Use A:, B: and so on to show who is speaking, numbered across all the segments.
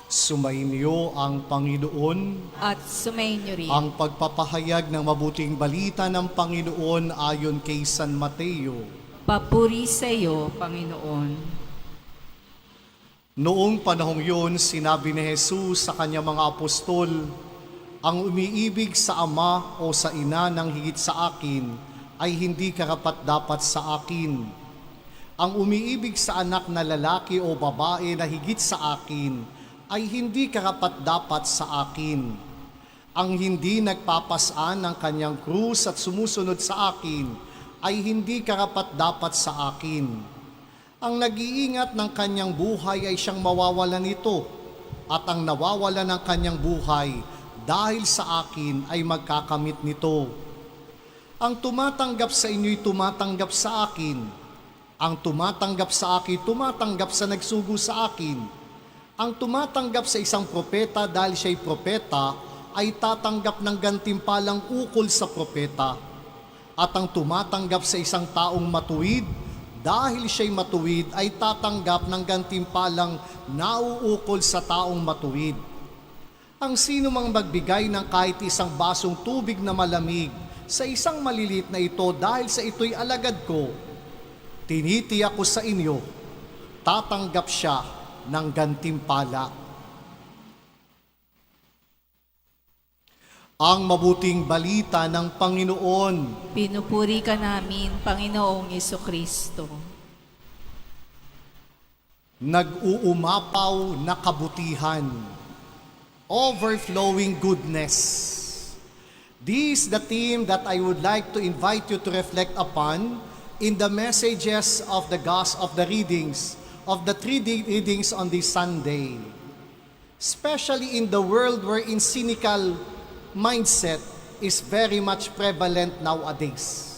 A: Sumainyo ang Panginoon.
B: At sumainyo rin.
A: Ang pagpapahayag ng mabuting balita ng Panginoon ayon kay San Mateo.
B: Papuri sa iyo, Panginoon.
A: Noong panahong yun, sinabi ni Jesus sa kanyang mga apostol, ang umiibig sa ama o sa ina ng higit sa akin ay hindi karapat-dapat sa akin. Ang umiibig sa anak na lalaki o babae na higit sa akin ay hindi karapat-dapat sa akin. Ang hindi nagpapasaan ng kanyang krus at sumusunod sa akin ay hindi karapat-dapat sa akin. Ang nag-iingat ng kanyang buhay ay siyang mawawalan nito, at ang nawawala ng kanyang buhay dahil sa akin ay magkakamit nito. Ang tumatanggap sa inyo'y tumatanggap sa akin. Ang tumatanggap sa akin, tumatanggap sa nagsugo sa akin. Ang tumatanggap sa isang propeta dahil siya'y propeta ay tatanggap ng gantimpalang ukol sa propeta. At ang tumatanggap sa isang taong matuwid dahil siya'y matuwid ay tatanggap ng gantimpalang nauukol sa taong matuwid. Ang sino mang magbigay ng kahit isang basong tubig na malamig sa isang malilit na ito dahil sa ito'y alagad ko, tinitiyak ko sa inyo, tatanggap siya ng gantimpala. Ang mabuting balita ng Panginoon.
B: Pinupuri ka namin, Panginoong Jesucristo.
A: Nag-uumapaw na kabutihan, overflowing goodness. This is the theme that I would like to invite you to reflect upon in the messages of the Gospel of the readings of the 3 readings on this Sunday. Especially in the world wherein cynical mindset is very much prevalent nowadays.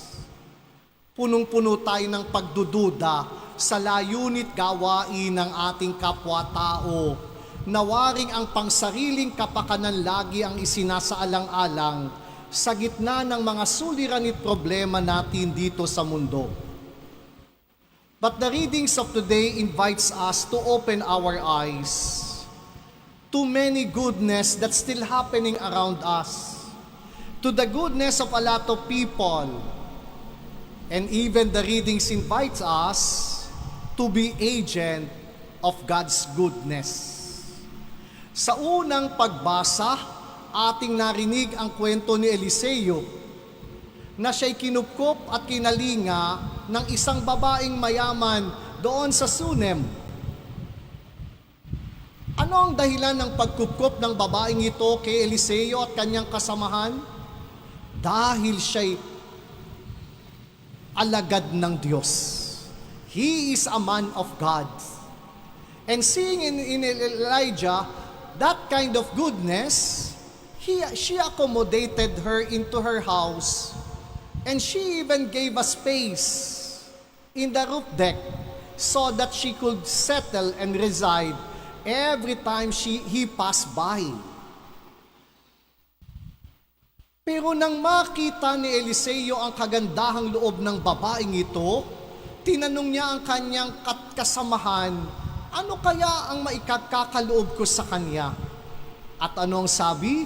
A: Punong-puno tayo ng pagdududa sa layunit gawain ng ating kapwa-tao. Nawaring ang pangsariling kapakanan lagi ang isinasaalang-alang sa gitna ng mga suliranit problema natin dito sa mundo. But the readings of today invites us to open our eyes to many goodness that's still happening around us, to the goodness of a lot of people. And even the readings invites us to be agent of God's goodness. Sa unang pagbasa, ating narinig ang kwento ni Eliseo na siya'y kinupkop at kinalinga ng isang babaeng mayaman doon sa Sunem. Ano ang dahilan ng pagkupkop ng babaeng ito kay Eliseo at kanyang kasamahan? Dahil siya'y alagad ng Diyos. He is a man of God. And seeing in Elijah that kind of goodness, she accommodated her into her house. And she even gave a space in the roof deck so that she could settle and reside every time he passed by. Pero nang makita ni Eliseo ang kagandahang loob ng babaeng ito, tinanong niya ang kanyang kasamahan, ano kaya ang maikakakaloob ko sa kanya? At ano ang sabi?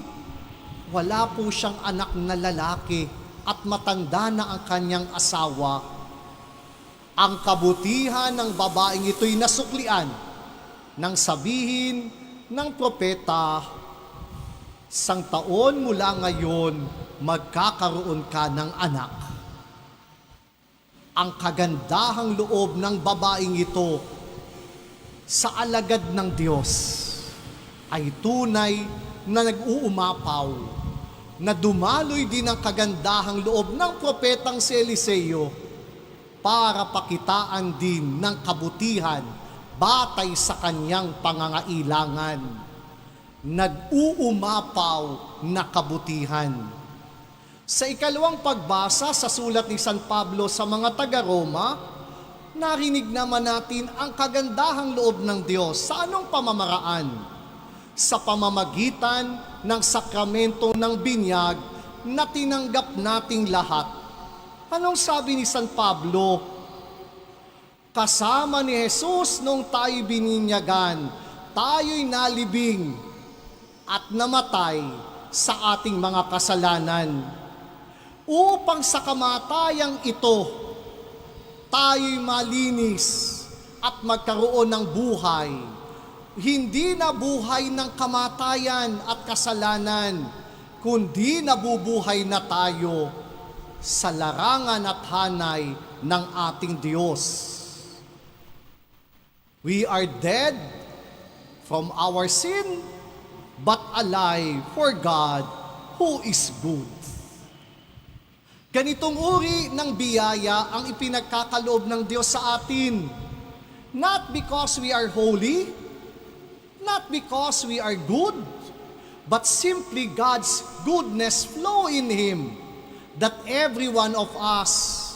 A: Wala po siyang anak na lalaki at matanda na ang kanyang asawa. Ang kabutihan ng babaeng ito'y nasuklian nang sabihin ng propeta, isang taon mula ngayon, magkakaroon ka ng anak. Ang kagandahang loob ng babaeng ito sa alagad ng Diyos ay tunay na nag-uumapaw, na dumaloy din ang kagandahang loob ng propetang si Eliseo para pakitaan din ng kabutihan batay sa kanyang pangangailangan. Nag-uumapaw na kabutihan. Sa ikalawang pagbasa sa sulat ni San Pablo sa mga taga-Roma, narinig naman natin ang kagandahang loob ng Diyos sa anong pamamaraan? Sa pamamagitan ng sakramento ng binyag na tinanggap nating lahat. Anong sabi ni San Pablo? Kasama ni Jesus nung tayo bininyagan, tayo'y nalibing at namatay sa ating mga kasalanan, upang sa kamatayang ito, tayo'y malinis at magkaroon ng buhay. Hindi na buhay ng kamatayan at kasalanan, kundi nabubuhay na tayo sa larangan at hanay ng ating Diyos. We are dead from our sin, but alive for God who is good. Ganitong uri ng biyaya ang ipinagkakaloob ng Diyos sa atin. Not because we are holy, not because we are good, but simply God's goodness flow in Him, that every one of us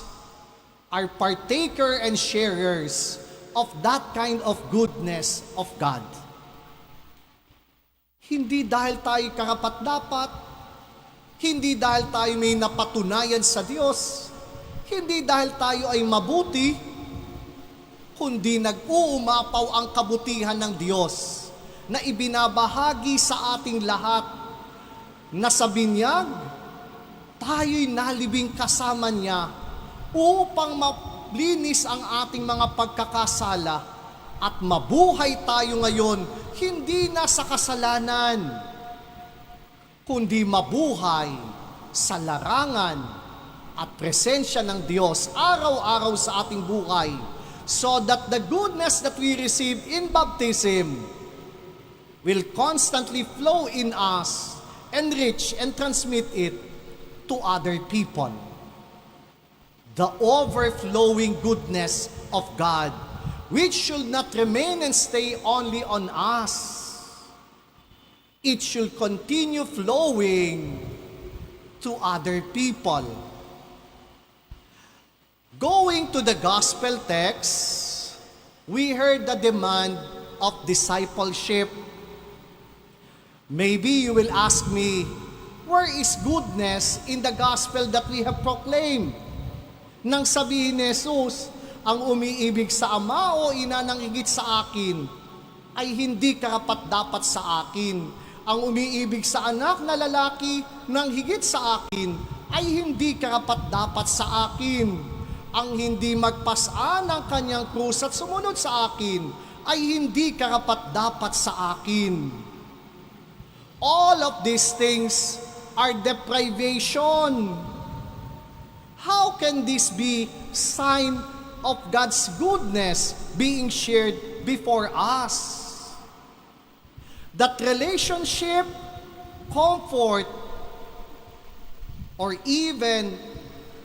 A: are partaker and sharers of that kind of goodness of God. Hindi dahil tayo karapat-dapat, hindi dahil tayo may napatunayan sa Diyos, hindi dahil tayo ay mabuti, kundi nag-uumapaw ang kabutihan ng Diyos na ibinabahagi sa ating lahat, na sa binyag, tayo'y nalibing kasama niya upang malinis ang ating mga pagkakasala at mabuhay tayo ngayon hindi na sa kasalanan, kundi mabuhay sa larangan at presensya ng Diyos araw-araw sa ating buhay, so that the goodness that we receive in baptism will constantly flow in us, enrich and transmit it to other people. The overflowing goodness of God, which should not remain and stay only on us. It should continue flowing to other people. Going to the gospel text, we heard the demand of discipleship. Maybe you will ask me, where is goodness in the gospel that we have proclaimed? Nang sabihin ni Jesus, ang umiibig sa ama o ina ng higit sa akin ay hindi karapat-dapat sa akin. Ang umiibig sa anak na lalaki ng higit sa akin ay hindi karapat-dapat sa akin. Ang hindi magpasaan ng kanyang krus at sumunod sa akin ay hindi karapat-dapat sa akin. All of these things are deprivation. How can this be sign of God's goodness being shared before us? That relationship, comfort, or even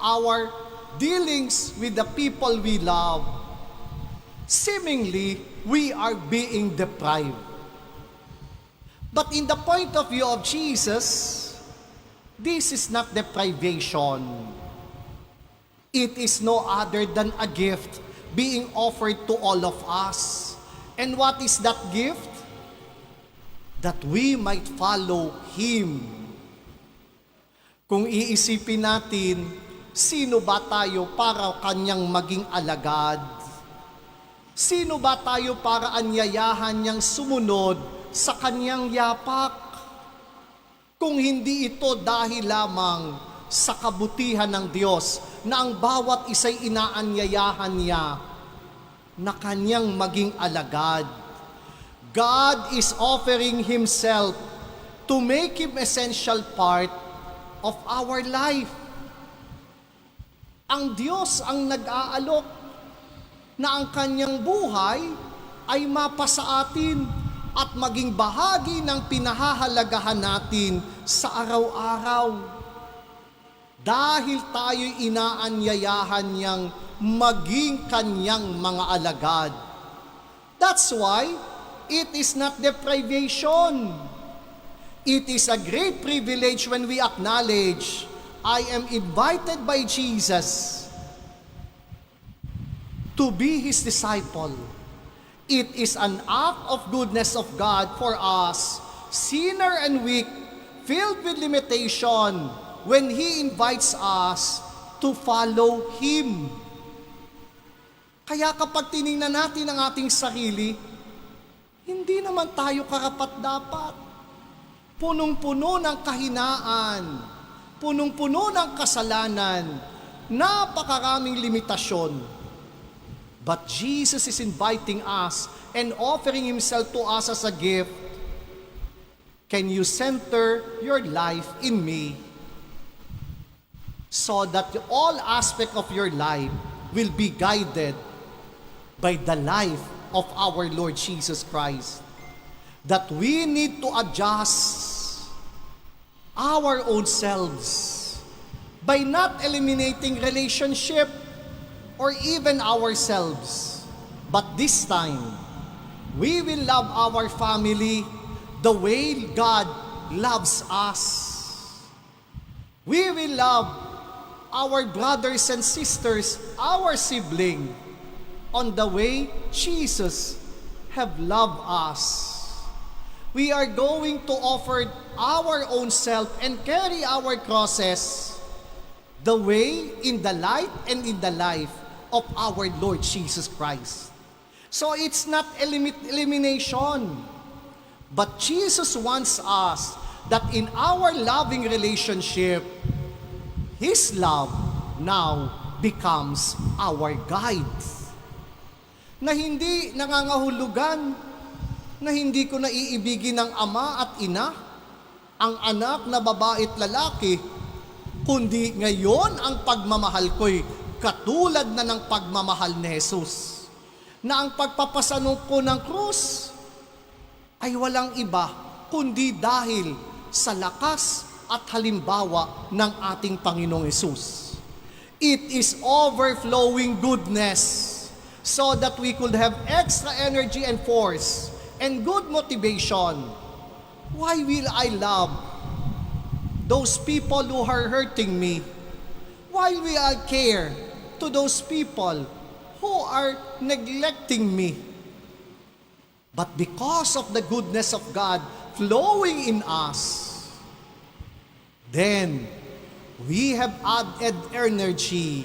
A: our dealings with the people we love, seemingly we are being deprived. But in the point of view of Jesus, this is not deprivation. It is no other than a gift being offered to all of us. And what is that gift? That we might follow Him. Kung iisipin natin, sino ba tayo para Kanyang maging alagad? Sino ba tayo para anyayahan niyang sumunod sa Kanyang yapak? Kung hindi ito dahil lamang sa kabutihan ng Diyos na ang bawat isa'y inaanyayahan niya na Kanyang maging alagad. God is offering Himself to make Him essential part of our life. Ang Diyos ang nag-aalok na ang Kanyang buhay ay mapasa atin at maging bahagi ng pinahahalagahan natin sa araw-araw. Dahil tayo'y inaanyayahan niyang maging Kanyang mga alagad. That's why it is not deprivation. It is a great privilege when we acknowledge, I am invited by Jesus to be His disciple. It is an act of goodness of God for us, sinner and weak, filled with limitation, when He invites us to follow Him. Kaya kapag tinignan natin ang ating sarili, Hindi naman tayo karapat-dapat. Punong-puno ng kahinaan, punong-puno ng kasalanan, napakaraming limitasyon. But Jesus is inviting us and offering Himself to us as a gift. Can you center your life in me so that all aspect of your life will be guided by the life of our Lord Jesus Christ? That we need to adjust our own selves by not eliminating relationship or even ourselves. But this time, we will love our family the way God loves us. We will love our brothers and sisters, our sibling, on the way Jesus have loved us. We are going to offer our own self and carry our crosses the way in the light and in the life of our Lord Jesus Christ. So it's not elimination, but Jesus wants us that in our loving relationship, His love now becomes our guide. Na hindi nangangahulugan, na hindi ko naiibigin ng ama at ina, ang anak na babae at lalaki, kundi ngayon ang pagmamahal ko'y katulad na ng pagmamahal ni Jesus. Na ang pagpapasanong ko ng krus ay walang iba kundi dahil sa lakas at halimbawa ng ating Panginoong Hesus. It is overflowing goodness so that we could have extra energy and force and good motivation. Why will I love those people who are hurting me? Why will I care to those people who are neglecting me? But because of the goodness of God flowing in us, then we have added energy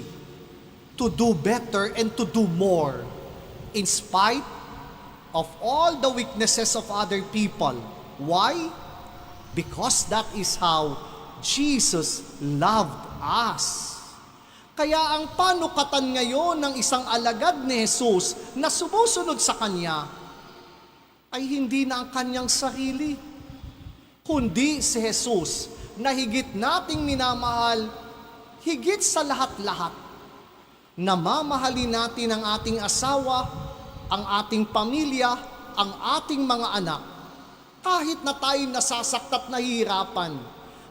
A: to do better and to do more in spite of all the weaknesses of other people. Why? Because that is how Jesus loved us. Kaya ang panukatan ngayon ng isang alagad ni Jesus na sumusunod sa Kanya ay hindi na ang kanyang sarili, kundi si Jesus na higit nating minamahal, higit sa lahat-lahat. Namamahalin natin ang ating asawa, ang ating pamilya, ang ating mga anak. Kahit na tayo nasasaktan at nahihirapan,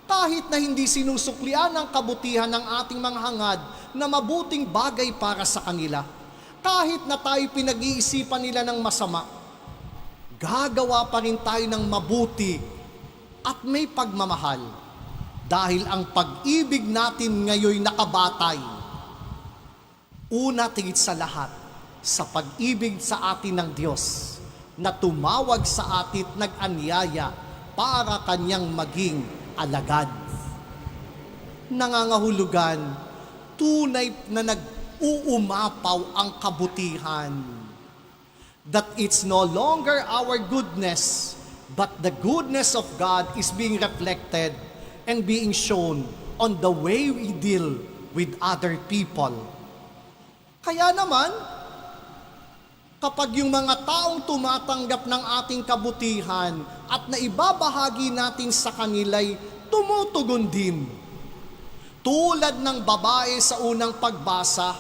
A: kahit na hindi sinusuklian ang kabutihan ng ating mga hangad na mabuting bagay para sa kanila, kahit na tayo pinag-iisipan nila ng masama, gagawa pa rin tayo ng mabuti at may pagmamahal dahil ang pag-ibig natin ngayon nakabatay una tigit sa lahat sa pag-ibig sa atin ng Diyos na tumawag sa atin at nag-anyaya para Kanyang maging alagad. Nangangahulugan, tunay na nag-uumapaw ang kabutihan. That it's no longer our goodness, but the goodness of God is being reflected and being shown on the way we deal with other people. Kaya naman, kapag yung mga taong tumatanggap ng ating kabutihan at naibabahagi natin sa kanila'y tumutugon din. Tulad ng babae sa unang pagbasa,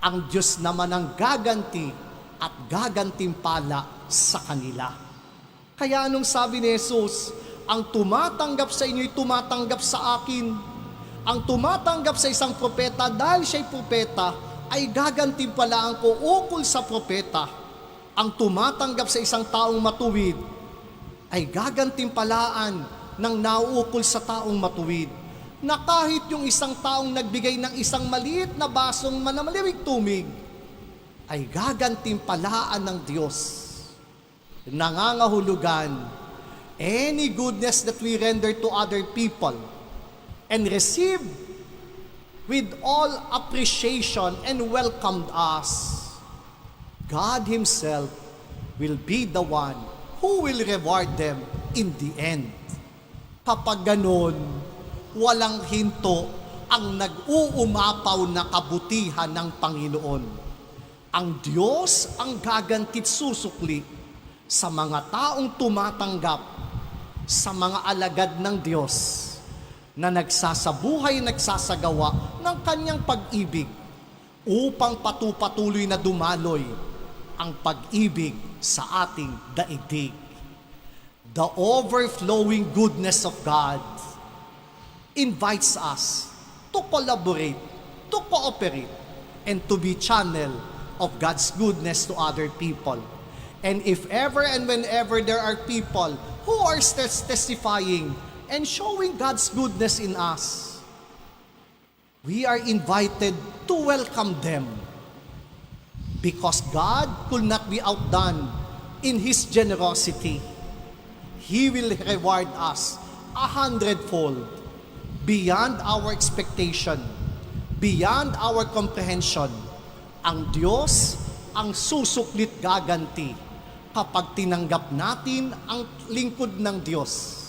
A: ang Diyos naman ang gaganti at gagantimpala sa kanila. Kaya anong sabi ni Jesus? Ang tumatanggap sa inyo'y tumatanggap sa akin. Ang tumatanggap sa isang propeta dahil siya'y propeta ay gagantimpalaan ko ukol sa propeta. Ang tumatanggap sa isang taong matuwid ay gagantimpalaan ng nauukol sa taong matuwid. Na kahit yung isang taong nagbigay ng isang maliit na basong manamaliwig tumig, ay gagantimpalaan ng Diyos. Nangangahulugan, any goodness that we render to other people and receive with all appreciation and welcomed us, God Himself will be the one who will reward them in the end. Kapag ganon, walang hinto ang nag-uumapaw na kabutihan ng Panginoon. Ang Diyos ang gagantit susukli sa mga taong tumatanggap sa mga alagad ng Diyos na nagsasabuhay, nagsasagawa ng kanyang pag-ibig upang patuloy na dumaloy ang pag-ibig sa ating daigdig. The overflowing goodness of God invites us to collaborate, to cooperate, and to be channel of God's goodness to other people. And if ever and whenever there are people who are testifying and showing God's goodness in us, we are invited to welcome them. Because God could not be outdone in His generosity. He will reward us 100-fold, beyond our expectation, beyond our comprehension. Ang Diyos ang susuklit gaganti kapag tinanggap natin ang lingkod ng Diyos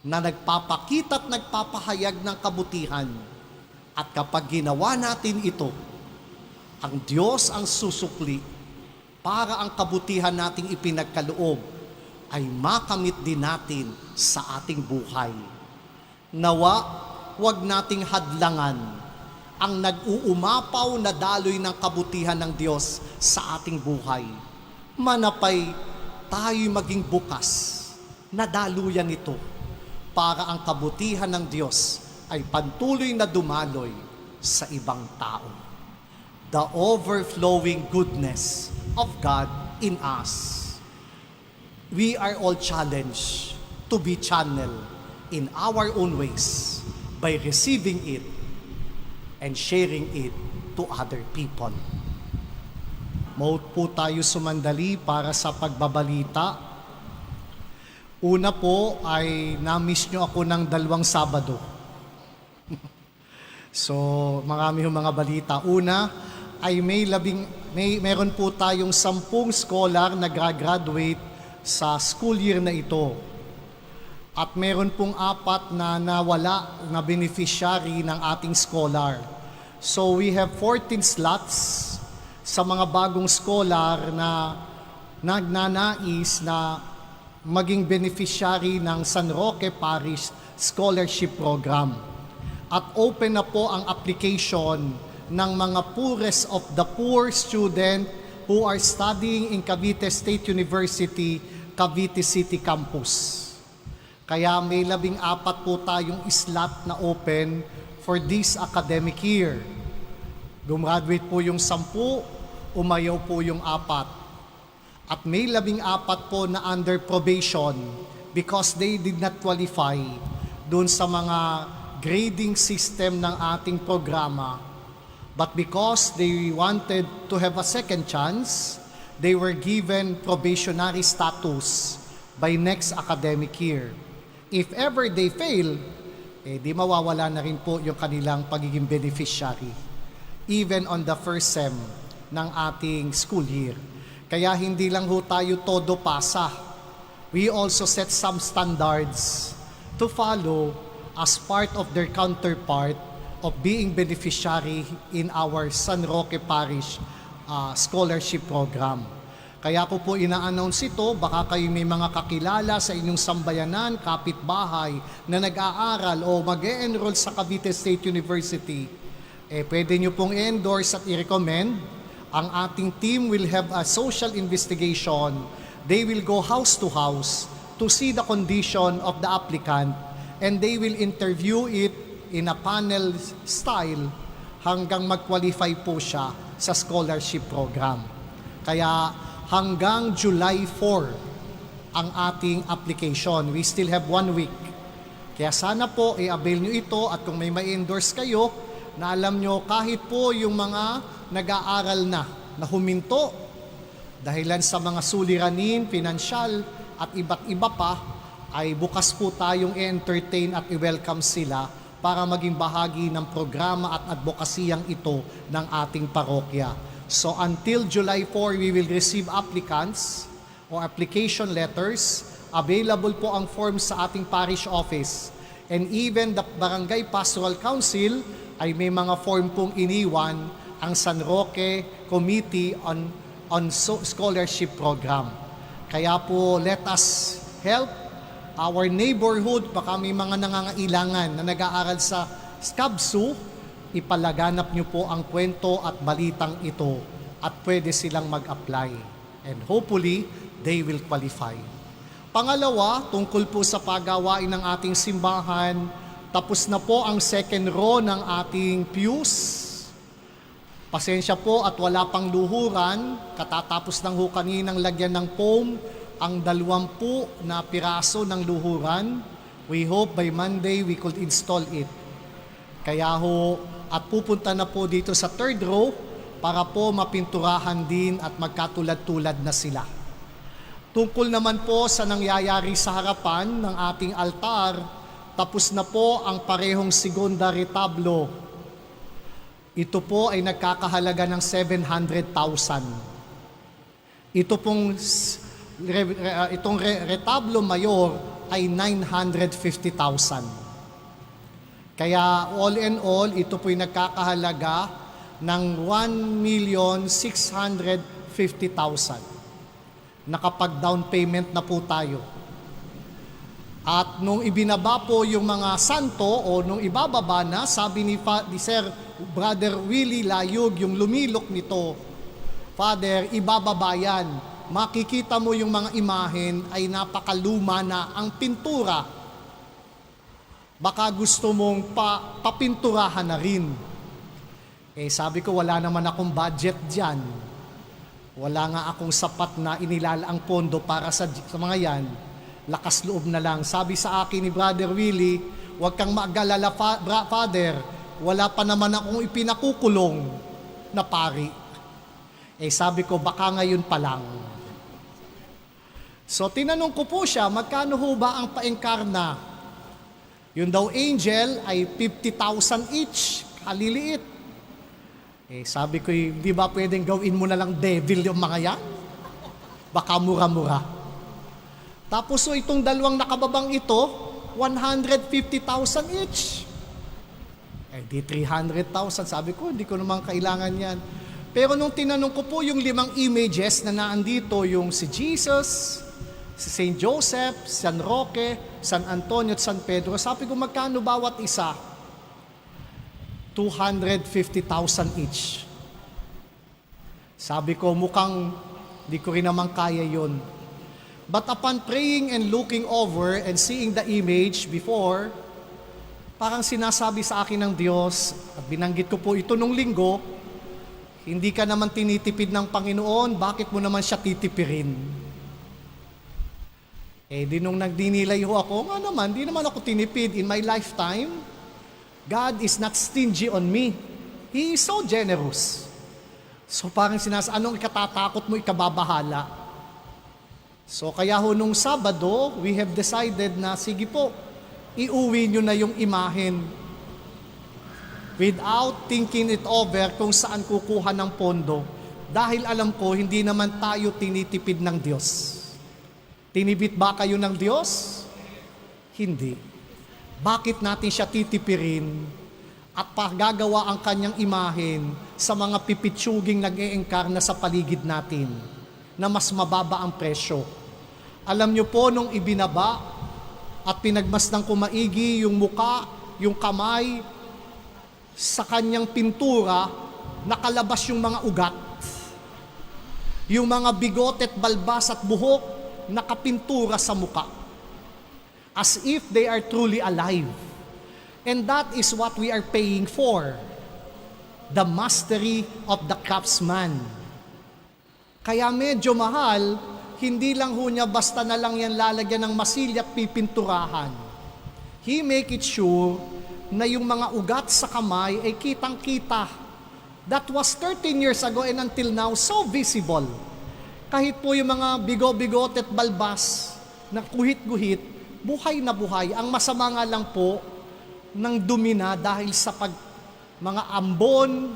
A: na nagpapakita at nagpapahayag ng kabutihan. At kapag ginawa natin ito, ang Diyos ang susukli para ang kabutihan nating ipinagkaloob ay makamit din natin sa ating buhay. Nawa, huwag nating hadlangan ang nag-uumapaw na daloy ng kabutihan ng Diyos sa ating buhay. Manapay tayo'y maging bukas na daluyan ito para ang kabutihan ng Diyos ay patuloy na dumaloy sa ibang tao. The overflowing goodness of God in us. We are all challenged to be channeled in our own ways by receiving it and sharing it to other people. Mauut po tayo sumandali para sa pagbabalita. Una po ay na-miss nyo ako ng 2 Sabado. So, marami yung mga balita. Una ay meron po tayong 10 scholar na graduate sa school year na ito. At meron pong 4 na nawala na beneficiary ng ating scholar. So we have 14 slots sa mga bagong scholar na nagnanais na maging beneficiary ng San Roque Parish Scholarship Program. At open na po ang application ng mga poorest of the poor student who are studying in Cavite State University, Cavite City Campus. Kaya may 14 po tayong slot na open for this academic year. Gumraduate po yung 10, umayaw po yung 4. At may 14 po na under probation because they did not qualify dun sa mga grading system ng ating programa. But because they wanted to have a second chance, they were given probationary status by next academic year. If ever they fail, di mawawala na rin po yung kanilang pagiging beneficiary, even on the first sem ng ating school year. Kaya hindi lang ho tayo todo pasa. We also set some standards to follow as part of their counterpart of being beneficiary in our San Roque Parish Scholarship Program. Kaya ko po ina-announce ito, baka kayo may mga kakilala sa inyong sambayanan, kapitbahay na nag-aaral o mag-e-enroll sa Cavite State University, pwede nyo pong endorse at i-recommend. Ang ating team will have a social investigation. They will go house to house to see the condition of the applicant and they will interview it in a panel style hanggang mag-qualify po siya sa scholarship program. Kaya hanggang July 4 ang ating application. We still have 1 week. Kaya sana po i-avail nyo ito at kung may endorse kayo, na alam nyo kahit po yung mga nag-aaral na huminto dahilan sa mga suliranin, pinansyal at iba't iba pa, ay bukas po tayong i-entertain at i-welcome sila para maging bahagi ng programa at advokasiyang ito ng ating parokya. So until July 4, we will receive applicants or application letters. Available po ang forms sa ating parish office. And even the Barangay Pastoral Council ay may mga form pong iniwan ang San Roque Committee on Scholarship Program. Kaya po, let us help our neighborhood. Baka may mga nangangailangan na nag-aaral sa SCABSU, ipalaganap niyo po ang kwento at balitang ito at pwede silang mag-apply. And hopefully, they will qualify. Pangalawa, tungkol po sa pagawain ng ating simbahan, tapos na po ang second row ng ating pews. Pasensya po at wala pang luhuran, katatapos lang ho kaninang lagyan ng foam ang 20 na piraso ng luhuran. We hope by Monday we could install it. Kaya ho, at pupunta na po dito sa third row para po mapinturahan din at magkatulad-tulad na sila. Tungkol naman po sa nangyayari sa harapan ng ating altar, tapos na po ang parehong segunda retablo. Ito po ay nagkakahalaga ng 700,000. Ito pong itong retablo mayor ay 950,000. Kaya all in all, ito po'y nagkakahalaga ng 1,650,000. Nakapag-down payment na po tayo. At nung ibinaba po yung mga santo o nung ibababa na, sabi ni Sir Brother Willie Layug, yung lumilok nito, Father, ibababa yan. Makikita mo yung mga imahen ay napakaluma na ang pintura. Baka gusto mong papinturahan na rin. Sabi ko, wala naman akong budget dyan. Wala nga akong sapat na inilalaang pondo para sa mga yan. Lakas loob na lang. Sabi sa akin ni Brother Willie, huwag kang mag-alala, Father. Wala pa naman akong ipinakukulong na pari. Sabi ko, baka ngayon pa lang. So tinanong ko po siya, magkano ho ba ang paengkarna? Yun daw angel ay 50,000 each. Kaliliit. Sabi ko, di ba pwedeng gawin mo na lang devil yung mga yan? Baka mura-mura. Tapos itong dalawang nakababang ito, 150,000 each. Di 300,000. Sabi ko, hindi ko naman kailangan yan. Pero nung tinanong ko po yung 5 images na naandito, yung si Jesus, si St. Joseph, San Roque, San Antonio at San Pedro, sabi ko, magkano bawat isa? 250,000 each. Sabi ko, mukhang di ko rin naman kaya yun. But upon praying and looking over and seeing the image before, parang sinasabi sa akin ng Diyos, at binanggit ko po ito nung linggo, hindi ka naman tinitipid ng Panginoon, bakit mo naman siya titipirin? Di nung nagdinilay ho ako, nga naman, di naman ako tinipid in my lifetime. God is not stingy on me. He is so generous. So parang anong ikatatakot mo, ikababahala. So kaya ho nung Sabado, we have decided na sige po, iuwi nyo na yung imahen without thinking it over kung saan kukuha ng pondo. Dahil alam ko, hindi naman tayo tinitipid ng Diyos. Tinibit ba kayo ng Diyos? Hindi. Bakit natin siya titipirin at pagagawa ang kanyang imahen sa mga pipitsuging nag-e-engkarna sa paligid natin na mas mababa ang presyo? Alam niyo po, nung ibinaba at pinagmasdang kumaigi yung muka, yung kamay, sa kanyang pintura, nakalabas yung mga ugat. Yung mga bigote at balbas at buhok, nakapintura sa muka. As if they are truly alive. And that is what we are paying for. The mastery of the craftsman. Kaya medyo mahal, hindi lang ho niya basta na lang yan lalagyan ng masilya at pipinturahan. He make it sure na yung mga ugat sa kamay ay kitang-kita. That was 13 years ago and until now, so visible. Kahit po yung mga bigo-bigot at balbas na guhit-guhit, buhay na buhay. Ang masama nga lang po, ng dumi na dahil sa mga ambon,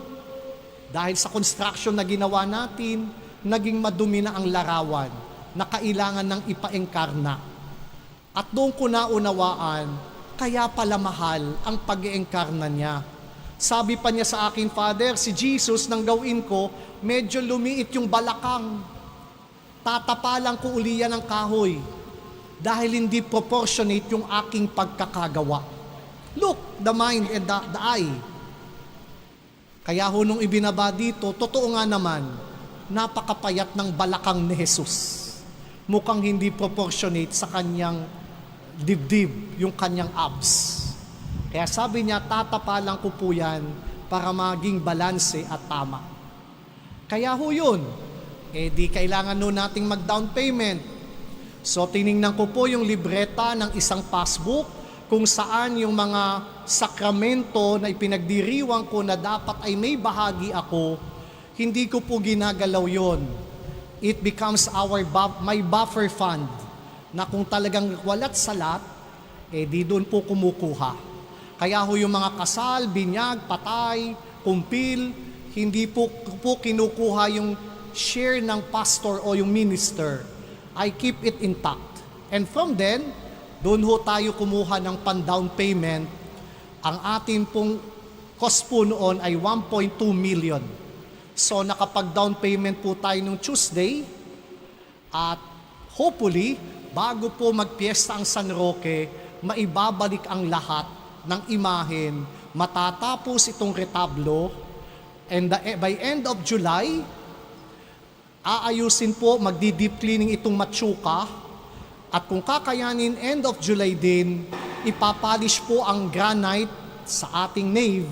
A: Dahil sa construction na ginawa natin, naging madumi na ang larawan na kailangan ng ipaengkarna. At doon ko naunawaan, kaya pala mahal ang pag-iengkarna niya. Sabi pa niya sa akin, Father, si Jesus nang gawin ko, medyo lumiit yung balakang. Tatapalan ko uli yan ng kahoy dahil hindi proportionate yung aking pagkakagawa. Look, the mind and the eye. Kaya ho nung ibinaba dito, totoo nga naman, napakapayat ng balakang ni Jesus. Mukhang hindi proportionate sa kanyang dibdib, yung kanyang abs. Kaya sabi niya, tatapalan ko po yan para maging balanse at tama. Kaya ho yun, di kailangan no nating mag-down payment. So tiningnan ko po yung libreta ng isang passbook kung saan yung mga sakramento na ipinagdiriwang ko na dapat ay may bahagi ako, hindi ko po ginagalaw yon. It becomes my buffer fund na kung talagang walat salat, di doon po kumukuha. Kaya ho yung mga kasal, binyag, patay, kumpil, hindi po kinukuha yung share ng pastor o yung minister. I keep it intact. And from then, doon ho tayo kumuha ng pan-down payment. Ang ating pong cost po noon ay 1.2 million. So nakapag-down payment po tayo nung Tuesday at hopefully, bago po magpiesta ang San Roque, maibabalik ang lahat ng imahen, matatapos itong retablo, and by end of July, aayusin po, magdi-deep cleaning itong matsuka, at kung kakayanin, end of July din, ipapolish po ang granite sa ating nave.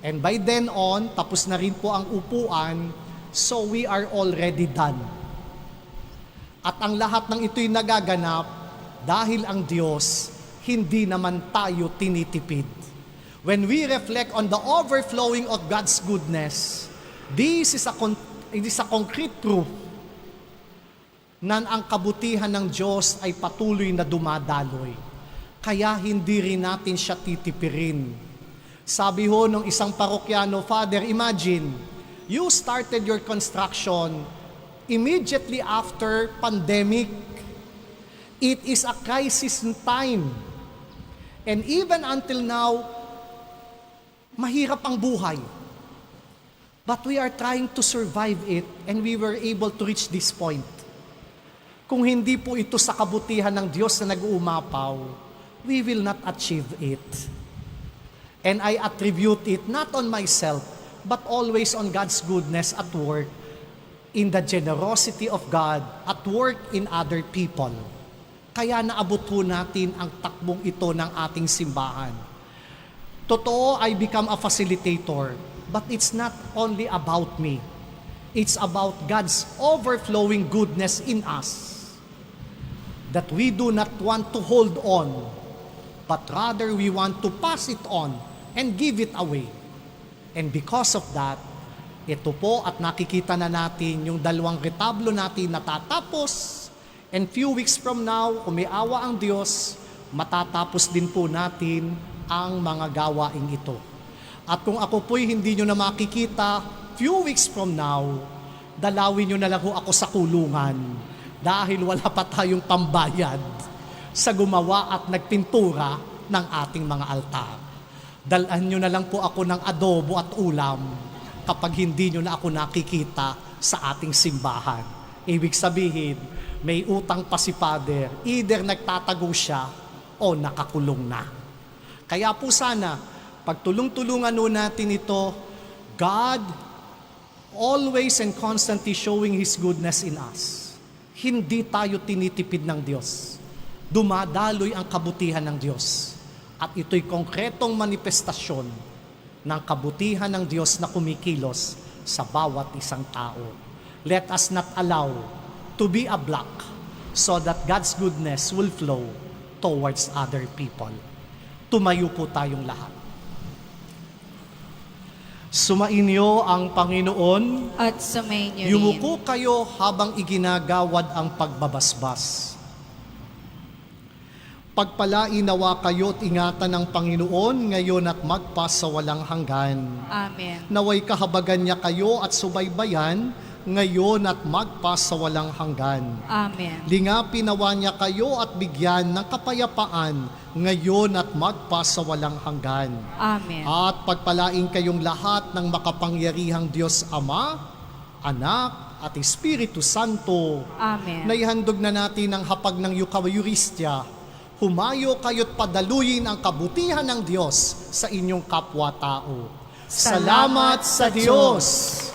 A: And by then on, tapos na rin po ang upuan, so we are already done. At ang lahat ng ito'y nagaganap dahil ang Diyos, hindi naman tayo tinitipid. When we reflect on the overflowing of God's goodness, this is a concrete proof na ang kabutihan ng Diyos ay patuloy na dumadaloy. Kaya hindi rin natin siya titipirin. Sabi ho ng isang parokyano, Father, imagine, you started your construction immediately after pandemic. It is a crisis in time. And even until now, mahirap ang buhay. But we are trying to survive it and we were able to reach this point. Kung hindi po ito sa kabutihan ng Diyos na nag-uumapaw, we will not achieve it. And I attribute it not on myself, but always on God's goodness at work, in the generosity of God at work in other people. Kaya naabot po natin ang takbong ito ng ating simbahan. Totoo, I become a facilitator, but it's not only about me. It's about God's overflowing goodness in us that we do not want to hold on, but rather we want to pass it on and give it away. And because of that, ito po at nakikita na natin yung dalawang retablo natin natatapos, and few weeks from now, kung may awa ang Diyos, matatapos din po natin ang mga gawaing ito. At kung ako po'y hindi nyo na makikita, few weeks from now, dalawin nyo na lang ho ako sa kulungan dahil wala pa tayong pambayad sa gumawa at nagpintura ng ating mga altar. Dalhan nyo na lang po ako ng adobo at ulam kapag hindi nyo na ako nakikita sa ating simbahan. Ibig sabihin, may utang pa si Father, either nagtatago siya o nakakulong na. Kaya po sana, pagtulong-tulungan natin ito, God always and constantly showing His goodness in us. Hindi tayo tinitipid ng Diyos. Dumadaloy ang kabutihan ng Diyos. At ito'y konkretong manifestasyon ng kabutihan ng Diyos na kumikilos sa bawat isang tao. Let us not allow to be a block so that God's goodness will flow towards other people. Tumayo po tayong lahat. Sumainyo ang Panginoon,
B: At sumayin niyo rin.
A: yumuko kayo habang iginagawad ang pagbabasbas. Pagpalain nawa kayo at ingatan ng Panginoon ngayon at magpasawalang hanggan.
B: Amen.
A: Naway kahabagan niya kayo at subaybayan ngayon at magpasawalang hanggan.
B: Amen.
A: Lingapin nawa niya kayo at bigyan ng kapayapaan ngayon at magpasawalang hanggan.
B: Amen.
A: At pagpalain kayong lahat ng makapangyarihang Diyos Ama, Anak at Espiritu Santo.
B: Amen.
A: Na ihandog na natin ang hapag ng Eukaristya. Humayo kayo't padaluyin ang kabutihan ng Diyos sa inyong kapwa-tao. Salamat sa Diyos!